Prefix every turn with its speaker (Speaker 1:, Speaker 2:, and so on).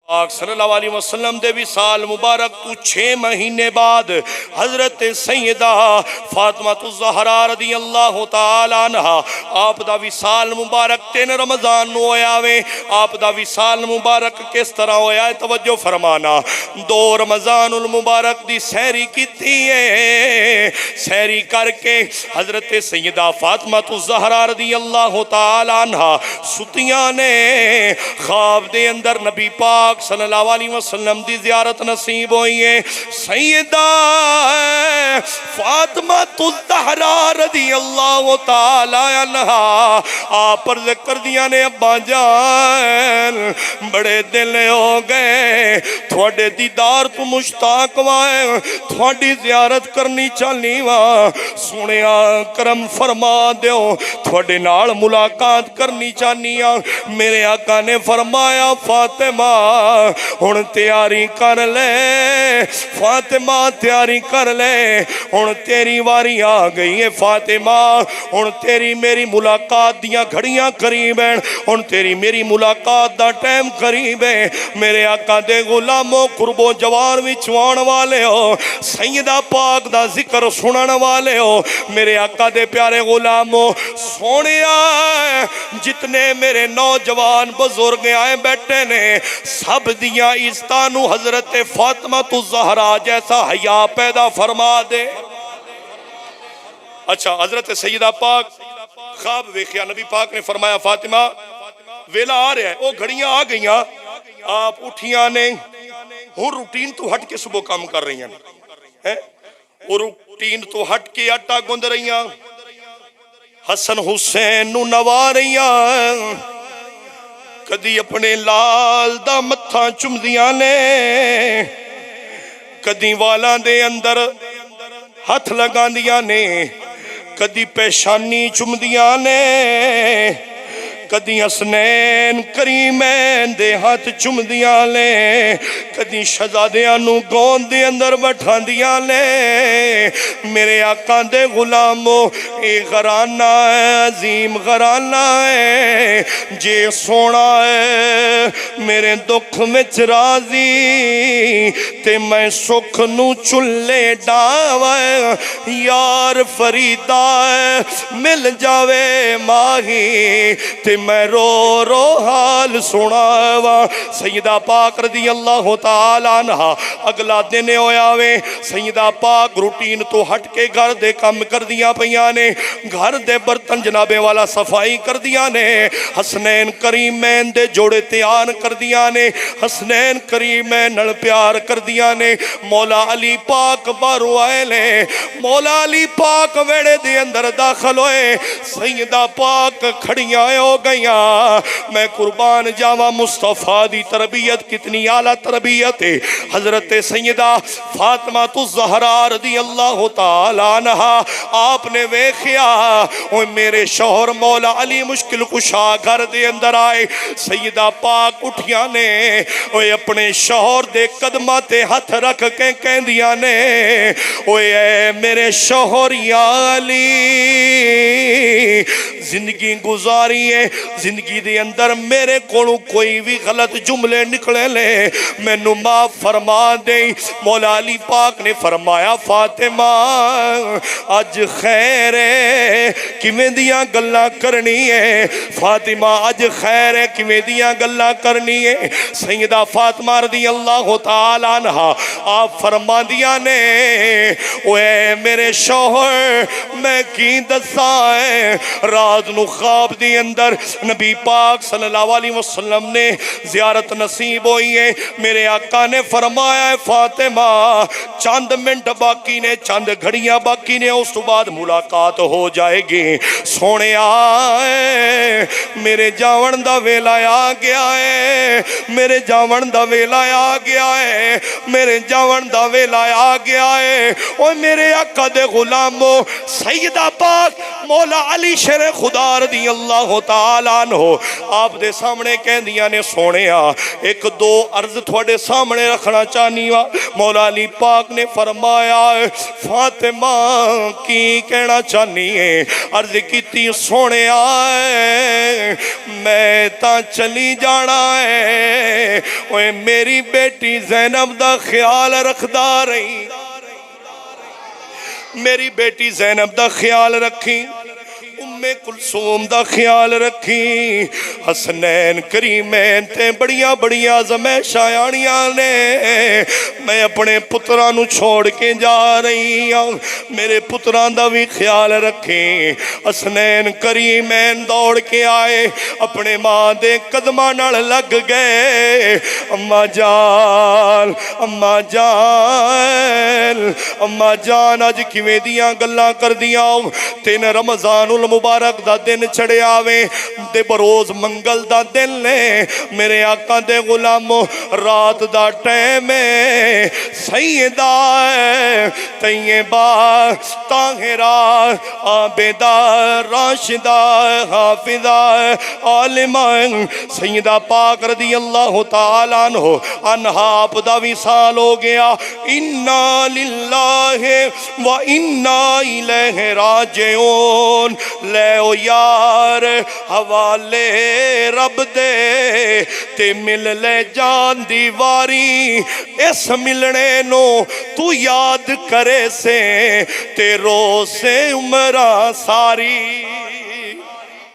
Speaker 1: पाक सल्लल्लाहु अलैहि वसल्लम दे विसाल मुबारक तू 6 महीने बाद हजरत सैयदा फातिमा ज़हरा रदी अल्लाह तआला अन्हा आप दा विसाल मुबारक 3 रमज़ान नू होया वे। आप दा विसाल मुबारक किस तरह होया है तवज्जो फरमाना। 2 रमज़ानुल मुबारक दी सहरी कीती है। सहरी करके हजरत सैयदा फातिमा ज़हरा रदी अल्लाह तआला अन्हा सुतियां ने ख्वाब दे अंदर नबी पाक सल्लल्लाहु अलैहि वसल्लम दी ज़ियारत नसीब हुई है। सैयदा फातिमा ज़हरा रज़ी अल्लाह तआला अन्हा आप अर्ज़ कर दिया ने अब्बा जान बड़े दिन हो गए थोड़े दीदार तो मुश्ताक वाए थोड़ी ज़ियारत करनी चाहनी वा सुनिया करम फरमा दो थोड़े नाल मुलाकात करनी चाहनी आ। मेरे आका ने फरमाया फातिमा हुण तैयारी कर ले फातिमा तैयारी कर ले हुण तेरी वारी आ गई है फातिमा हुण तेरी मेरी मुलाकात दियां घड़ियां करीब हैं हुण तेरी मेरी मुलाकात दा टाइम करीब है। मेरे आका दे गुलामों कुर्बो जवार विच आउण वाले हो सैयदा पाक दा जिक्र सुनन वाले हो मेरे आका दे प्यारे गुलामों सोनिया जितने मेरे नौजवान बुजुर्ग आए बैठे ने सब दिया इज्जतां नू हजरत फातिमा ज़हरा जैसा हया पैदा फरमा दे। अच्छा हजरत सैयदा पाक ख्वाब वेख्या नबी पाक ने फरमाया फातिमा वेला आ रहा है वो घड़ियां आ गई आप उठिया ने हूँ रूटीन तो हट के सुबह काम कर रही हैं वो रूटीन तो हट के आटा गुंद रही हसन हुसैन नू नवा रही कदी अपने लाल दा मत्था चुमदियां ने कदी वालां दे अंदर हथ लगांदियां ने कदी पेशानी चुमदियां ने कदी हसनैन करीमैन दे हाथ चुमदियां ने कदी शहजादियां नू गोद दे अंदर बैठांदियां ने। मेरे आका दे गुलामो ये घराना है अजीम घराना है जे सोना है मेरे दुख विच राजी ते मैं सुख नू चुल्ले डावा यार फरीदा मिल जावे माही ते मैं रो रो हाल सुनावा। सैयदा पाक रज़ी अल्लाह तआला अन्हा अगला दिन होया वे सैयदा पाक रूटीन तो हट के घर दे काम कर दिया पईयां ने घर दे बर्तन जनाबे वाला सफाई कर दिया ने हसनैन करीमैन दे जोड़े तैयार कर दिया ने हसनैन करीमैन नाल प्यार कर दिया ने। मौला अली पाक बाहरों आए ने मौला अली पाक वेड़े दे अंदर दाखिल होए सैयदा पाक खड़ियां हो गईया। मैं कुर्बान जावा मुस्तफा दी तरबियत कितनी आला तरबियत है। हजरत सैयदा फातिमा ज़हरा रज़ी अल्लाह तआला अन्हा आपने वेख्या ओ मेरे शौहर मौला अली मुश्किल कुशा घर दे अंदर आए सैयदा पाक उठिया ने ओए अपने शौहर दे कदमां ते हथ रख के कहंदियां ने ओए मेरे शौहर या अली जिंदगी गुजारी है जिंदगी दे अंदर मेरे कोलों कोई भी गलत जुमले निकले ले मैनू माफ फरमा दे। मौला अली पाक ने फरमाया फातिमा अज खैर है किवें दियां गल्लां करनी है फातिमा अज खैर है किवें दियां गल्लां करनी है। सैयदा फातिमा रज़ी अल्लाह तआला अन्हा आप फरमांदियां ने ओए मेरे शौहर मैं की दसा है रात नू ख्वाब दे अंदर नबी पाक सल्लल्लाहु अलैहि वसल्लम ने ज़ियारत नसीब हुई है। मेरे आका ने फरमाया है फातिमा चंद मिनट बाकी ने चंद घड़ियां बाकी ने उस तो बाद मुलाकात हो जाएगी। सोने मेरे जावन दा वेला आ गया है मेरे जावन दा वेला आ गया है मेरे जावन दा वेला आ गया है। ओ मेरे आका दे गुलामो सैयदा पाक मौला अली शेर खुदा रज़ी अल्लाह तआला अन्हु आप दे सामने कहंदियां ने सोनिया एक दो अर्ज थोड़े सामने रखना चाहनी वा। मौला अली पाक पाक ने फरमाया फातिमा की कहना चाहनी है। अर्ज की सोने मैं ता चली जाना है, ओए मेरी बेटी ज़ैनब दा ख्याल रखदा रही, मेरी बेटी ज़ैनब दा ख्याल रखी, उम्मे कुलसूम दा ख्याल रखी। हसनैन करीमैन ते बड़िया बड़िया ज़मैशां आनियां ने, मैं अपने पुत्रां नू छोड़ के जा रही हूं, मेरे पुत्रां दा भी ख्याल रखी। हसनैन करीमैन दौड़ के आए, अपने मां दे कदमां नाल लग गए। अम्मा जान, अम्मा जान, अम्मा जान अज किवें दियां गल्लां करदियां, 3 रमज़ानुल मुबारक दा दिन चढ़िया वे ते बरोज मंगल दा दिन ने, मेरे आका दे गुलामो रात दा टाइम है। सैयदा तैयबा ताहिरा आबिदा राशिदा हाफिजा आलिमा सैयदा पाक रज़ी अल्लाह तआला अन्हा दा विसाल हो गया। इन्ना लिल्लाहि व इन्ना इलैहि राजिऊन। ले ओ यार हवाले रब दे ते मिल ले जान दी वारी, इस मिलने नो तू याद करे से ते रो से उमरा सारी।